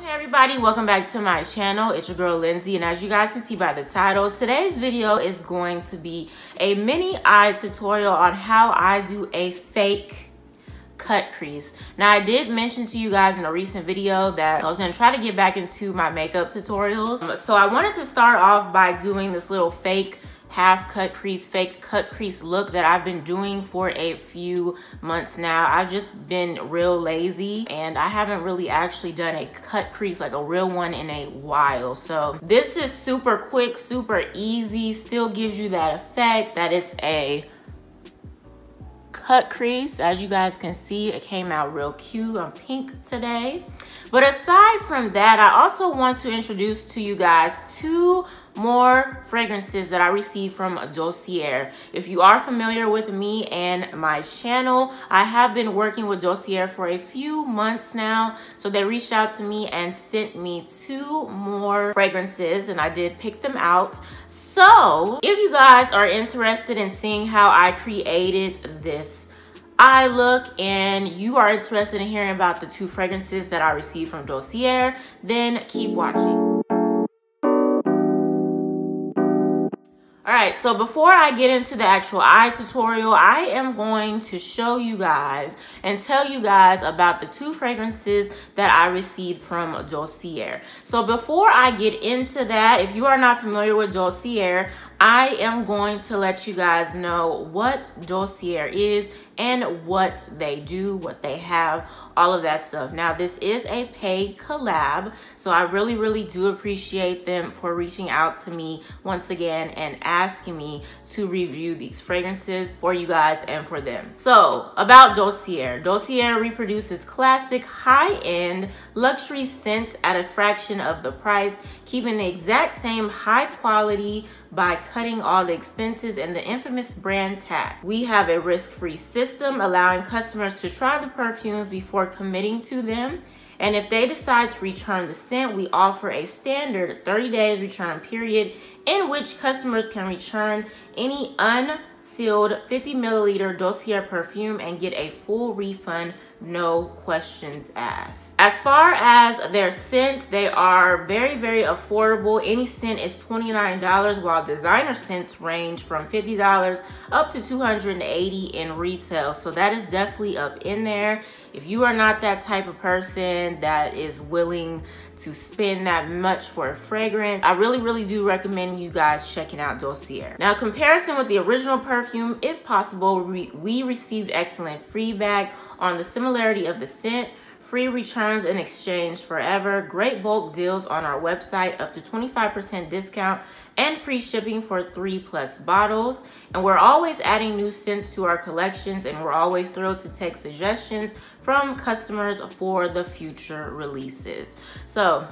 Hey everybody, welcome back to my channel. It's your girl Lindsay, and as you guys can see by the title, today's video is going to be a mini eye tutorial on how I do a fake cut crease. Now, I did mention to you guys in a recent video that I was going to try to get back into my makeup tutorials. So I wanted to start off by doing this little fake half cut crease, fake cut crease look that I've been doing for a few months now. I've just been real lazy and I haven't really actually done a cut crease, like a real one, in a while. So this is super quick, super easy, still gives you that effect that it's a cut crease. As you guys can see, it came out real cute. I'm pink today. But aside from that, I also want to introduce to you guys two more fragrances that I received from Dossier. If you are familiar with me and my channel, I have been working with Dossier for a few months now. So they reached out to me and sent me two more fragrances, and I did pick them out. So if you guys are interested in seeing how I created this eye look and you are interested in hearing about the two fragrances that I received from Dossier, then keep watching. Alright, so before I get into the actual eye tutorial, I am going to show you guys and tell you guys about the two fragrances that I received from Dossier. So before I get into that, if you are not familiar with Dossier, I am going to let you guys know what Dossier is and what they do, what they have, all of that stuff. Now, this is a paid collab, so I really do appreciate them for reaching out to me once again and asking me to review these fragrances for you guys and for them. So, about Dossier. Dossier reproduces classic, high-end, luxury scents at a fraction of the price, keeping the exact same high quality by cutting all the expenses and the infamous brand tag. We have a risk-free system allowing customers to try the perfumes before committing to them. And if they decide to return the scent, we offer a standard 30 days return period in which customers can return any unsealed 50 milliliter Dossier perfume and get a full refund, no questions asked. As far as their scents, they are very affordable. Any scent is $29, while designer scents range from $50 up to $280 in retail. So that is definitely up in there. If you are not that type of person that is willing to spend that much for a fragrance, I really do recommend you guys checking out Dossier. Now, comparison with the original perfume, if possible, we received excellent feedback on the similarity of the scent, free returns and exchange forever, great bulk deals on our website, up to 25% discount, and free shipping for 3+ bottles. And we're always adding new scents to our collections, and we're always thrilled to take suggestions from customers for the future releases. So,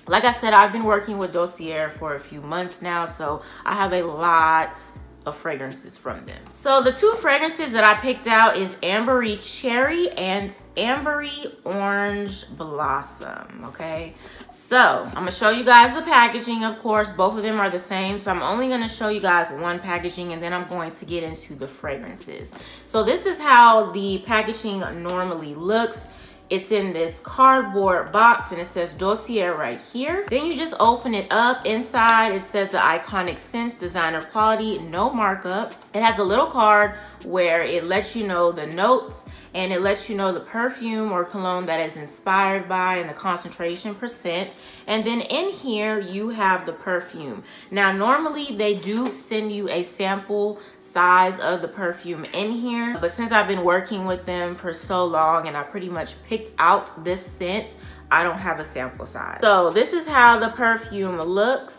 like I said, I've been working with Dossier for a few months now, so I have a lot of fragrances from them. So the two fragrances that I picked out is Emery Cherry and Emery Orange Blossom, okay? So I'm gonna show you guys the packaging. Of course, both of them are the same, so I'm only gonna show you guys one packaging and then I'm going to get into the fragrances. So this is how the packaging normally looks. It's in this cardboard box and it says Dossier right here. Then you just open it up. Inside it says the iconic scents, designer quality, no markups. It has a little card where it lets you know the notes and it lets you know the perfume or cologne that is inspired by and the concentration %. And then in here you have the perfume. Now, normally they do send you a sample size of the perfume in here, but since I've been working with them for so long and I pretty much picked out this scent, I don't have a sample size. So this is how the perfume looks.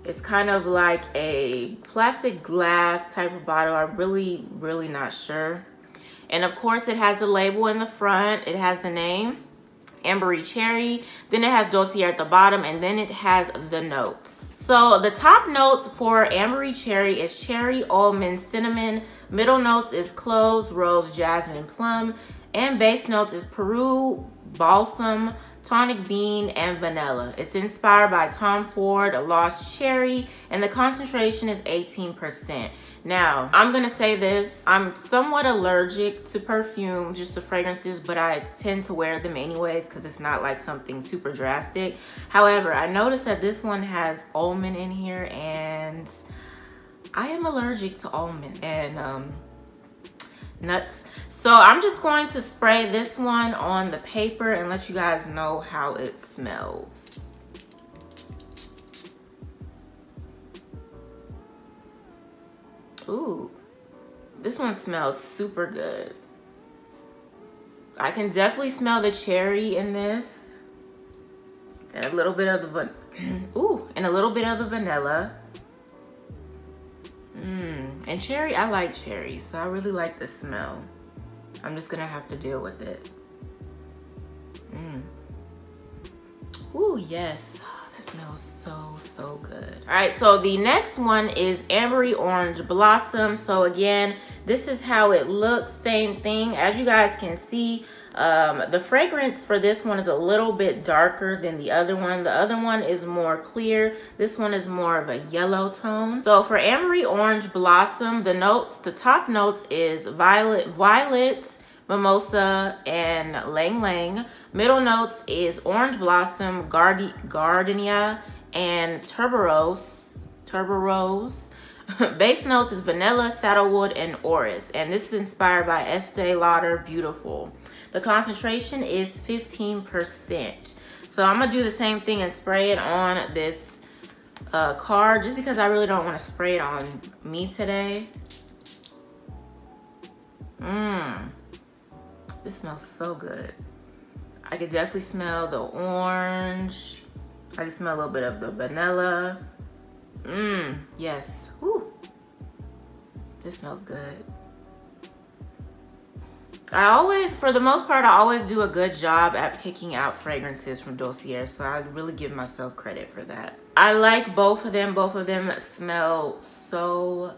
It's kind of like a plastic glass type of bottle. I'm really not sure. And of course it has a label in the front. It has the name, Emery Cherry. Then it has Dossier at the bottom, and then it has the notes. So the top notes for Emery Cherry is cherry, almond, cinnamon. Middle notes is cloves, rose, jasmine, plum. And base notes is Peru, balsam, tonic bean, and vanilla. It's inspired by Tom Ford, a Lost Cherry, and the concentration is 18%. Now, I'm gonna say this, I'm somewhat allergic to perfume, just the fragrances, but I tend to wear them anyways because it's not like something super drastic. However, I noticed that this one has almond in here, and I am allergic to almond and nuts. So I'm just going to spray this one on the paper and let you guys know how it smells. Ooh, this one smells super good. I can definitely smell the cherry in this, and a little bit of the and a little bit of the vanilla. And cherry, I like cherry, so I really like the smell. I'm just gonna have to deal with it. Ooh, yes. That smells so good. All right, so the next one is Emery Orange Blossom. So again, this is how it looks. Same thing. As you guys can see, the fragrance for this one is a little bit darker than the other one. The other one is more clear. This one is more of a yellow tone. So for Emery Orange Blossom, the top notes is violet, mimosa, and lang lang. Middle notes is orange blossom, gardenia, and tuberose. Base notes is vanilla, saddlewood, and orris. And this is inspired by Estee Lauder Beautiful. The concentration is 15%. So I'm gonna do the same thing and spray it on this card, just because I really don't want to spray it on me today. This smells so good. I could definitely smell the orange. I can smell a little bit of the vanilla. Yes. Woo. This smells good. For the most part, I always do a good job at picking out fragrances from Dossier, so I really give myself credit for that. I like both of them. Both of them smell so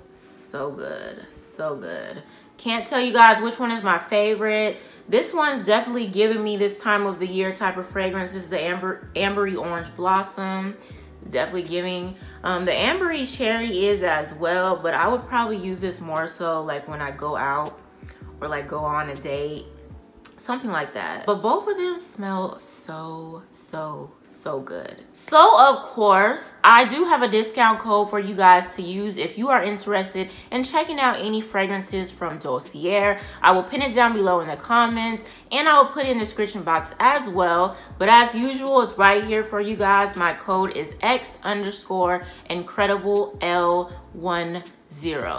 good. So good. Can't tell you guys which one is my favorite. This one's definitely giving me this time of the year type of fragrances. The Ambery Orange Blossom. Definitely giving. The Ambery Cherry is as well, but I would probably use this more so like when I go out or like go on a date. Something like that. But both of them smell so good. So of course, I do have a discount code for you guys to use if you are interested in checking out any fragrances from Dossier. I will pin it down below in the comments, and I will put it in the description box as well. But as usual, it's right here for you guys. My code is X_IncredibleL10.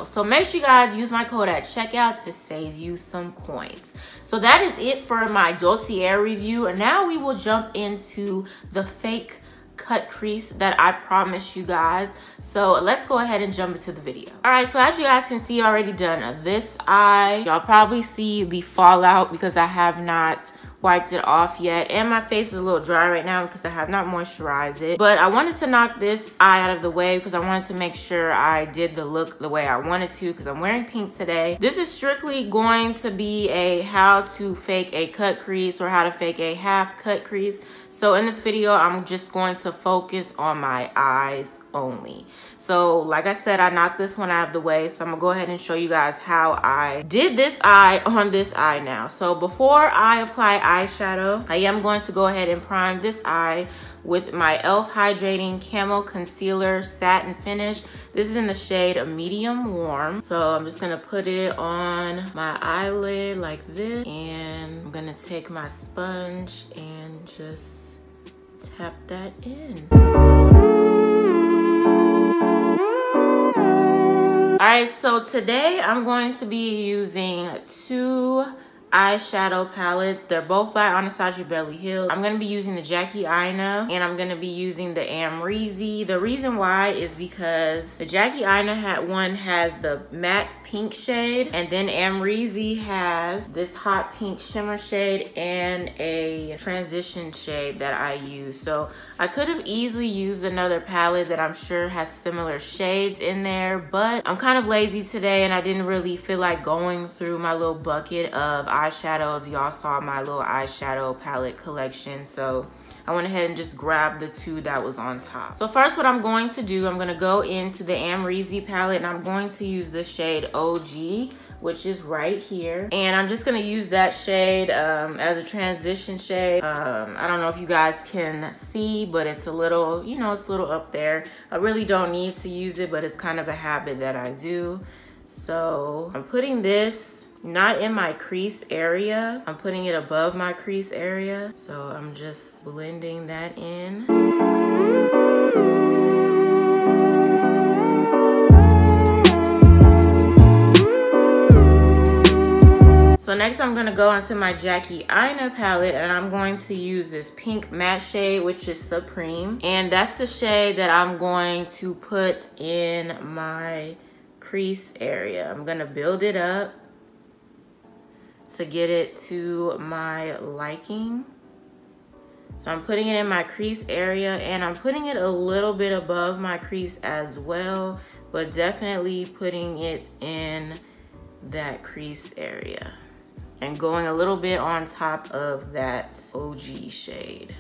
So make sure you guys use my code at checkout to save you some coins. So that is it for my Dossier review. And now we will jump into the fake cut crease that I promised you guys. So let's go ahead and jump into the video. All right, so as you guys can see, I already done this eye. Y'all probably see the fallout because I have not wiped it off yet, and my face is a little dry right now because I have not moisturized it. But I wanted to knock this eye out of the way because I wanted to make sure I did the look the way I wanted to, because I'm wearing pink today. This is strictly going to be a how to fake a cut crease or how to fake a half cut crease. So in this video, I'm just going to focus on my eyes only. So like I said, I knocked this one out of the way, so I'm gonna go ahead and show you guys how I did this eye on this eye now. So before I apply eyeshadow, I am going to go ahead and prime this eye with my e.l.f. Hydrating Camo Concealer Satin Finish. This is in the shade Medium Warm. So I'm just gonna put it on my eyelid like this, and I'm gonna take my sponge and just tap that in. All right, so today I'm going to be using two eyeshadow palettes. They're both by Anastasia Beverly Hills. I'm going to be using the Jackie Aina, and I'm going to be using the Emery. The reason why is because the Jackie Aina one has the matte pink shade, and then Emery has this hot pink shimmer shade and a transition shade that I use. So I could have easily used another palette that I'm sure has similar shades in there, but I'm kind of lazy today and I didn't really feel like going through my little bucket of eyeshadows. Y'all saw my little eyeshadow palette collection, so I went ahead and just grabbed the two that was on top. So first what I'm going to do, I'm gonna go into the Emery palette, and I'm going to use the shade OG, which is right here. And I'm just gonna use that shade as a transition shade. I don't know if you guys can see, but it's a little, you know, it's a little up there. I really don't need to use it, but it's kind of a habit that I do. So I'm putting this not in my crease area. I'm putting it above my crease area. So I'm just blending that in. So next I'm gonna go into my Jackie Aina palette, and I'm going to use this pink matte shade, which is Supreme. And that's the shade that I'm going to put in my crease area. I'm gonna build it up to get it to my liking. So I'm putting it in my crease area, and I'm putting it a little bit above my crease as well, but definitely putting it in that crease area and going a little bit on top of that OG shade.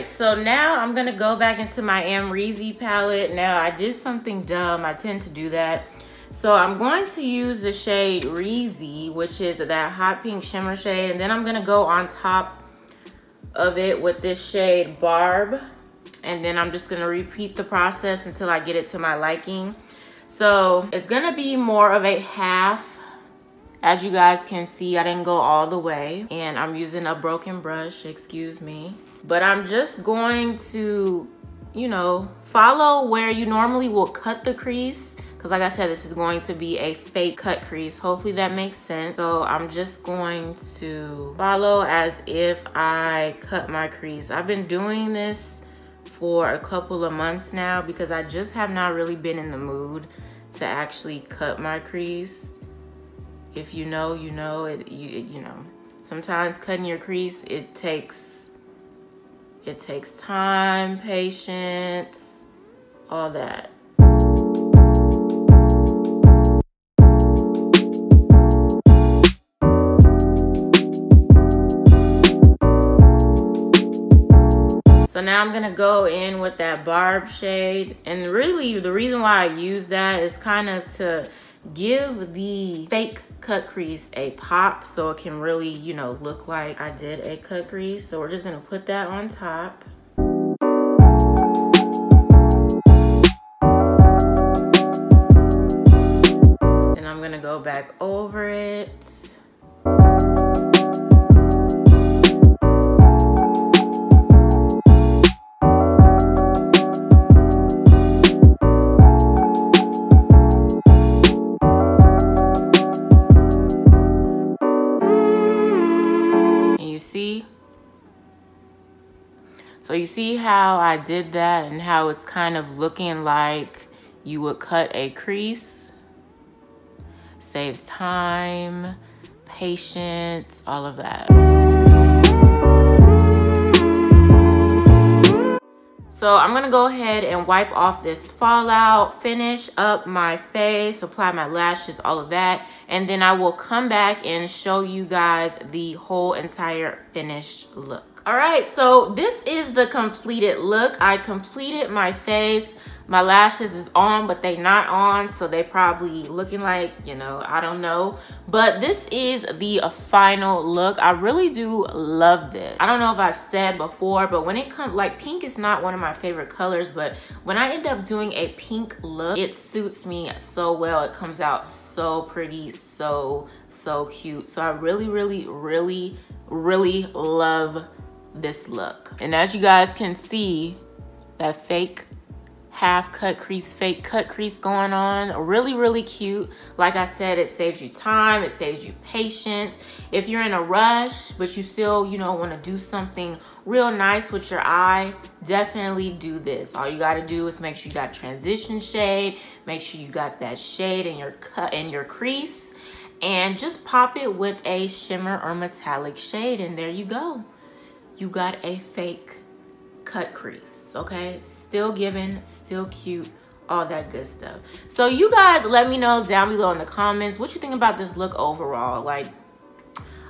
So now I'm gonna go back into my Emery palette. Now I did something dumb, I tend to do that. So I'm going to use the shade Reezy, which is that hot pink shimmer shade, and then I'm gonna go on top of it with this shade Barb, and then I'm just gonna repeat the process until I get it to my liking. So it's gonna be more of a half. As you guys can see, I didn't go all the way, and I'm using a broken brush, excuse me. But I'm just going to, you know, follow where you normally will cut the crease. Because like I said, this is going to be a fake cut crease. Hopefully that makes sense. So I'm just going to follow as if I cut my crease. I've been doing this for a couple of months now because I just have not really been in the mood to actually cut my crease. If you know, you know. You know, sometimes cutting your crease, it takes time, patience, all that. So now I'm gonna go in with that Barb shade, and really the reason why I use that is kind of to give the fake cut crease a pop, so it can really, you know, look like I did a cut crease. So we're just gonna put that on top. And I'm gonna go back over it. So you see how I did that and how it's kind of looking like you would cut a crease? Saves time, patience, all of that. So I'm gonna go ahead and wipe off this fallout, finish up my face, apply my lashes, all of that. And then I will come back and show you guys the whole entire finished look. All right, so this is the completed look. I completed my face. My lashes is on, but they not on, so they probably looking like, you know, I don't know. But this is the final look. I really do love this. I don't know if I've said before, but when it comes, like, pink is not one of my favorite colors, but when I end up doing a pink look, it suits me so well. It comes out so pretty, so cute. So I really love this look. And as you guys can see, that fake half cut crease, fake cut crease going on, really cute. Like I said, it saves you time, it saves you patience. If you're in a rush but you still, you know, want to do something real nice with your eye, definitely do this. All you got to do is make sure you got transition shade, make sure you got that shade in your cut, in your crease, and just pop it with a shimmer or metallic shade, and there you go. You got a fake cut crease, okay? Still giving, still cute, all that good stuff. So you guys let me know down below in the comments what you think about this look overall. Like,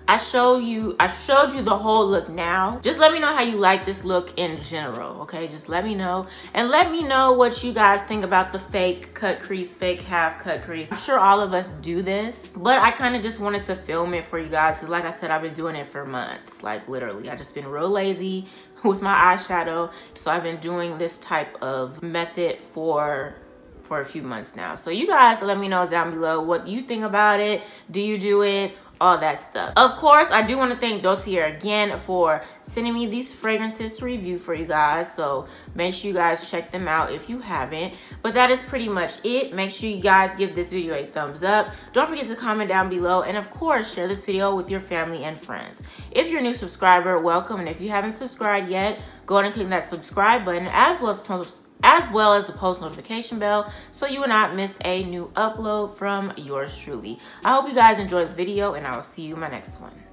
I showed you the whole look now. Just let me know how you like this look in general, okay? Just let me know. And let me know what you guys think about the fake cut crease, fake half cut crease. I'm sure all of us do this, but I kind of just wanted to film it for you guys because, like I said, I've been doing it for months. Like, literally, I just been real lazy with my eyeshadow. So I've been doing this type of method for a few months now. So you guys let me know down below what you think about it. Do you do it? All that stuff. Of course, I do want to thank Dossier again for sending me these fragrances to review for you guys. So make sure you guys check them out if you haven't. But that is pretty much it. Make sure you guys give this video a thumbs up. Don't forget to comment down below. And of course, share this video with your family and friends. If you're a new subscriber, welcome. And if you haven't subscribed yet, go ahead and click that subscribe button as well as the post notification bell so you will not miss a new upload from yours truly. I hope you guys enjoyed the video, and I will see you in my next one.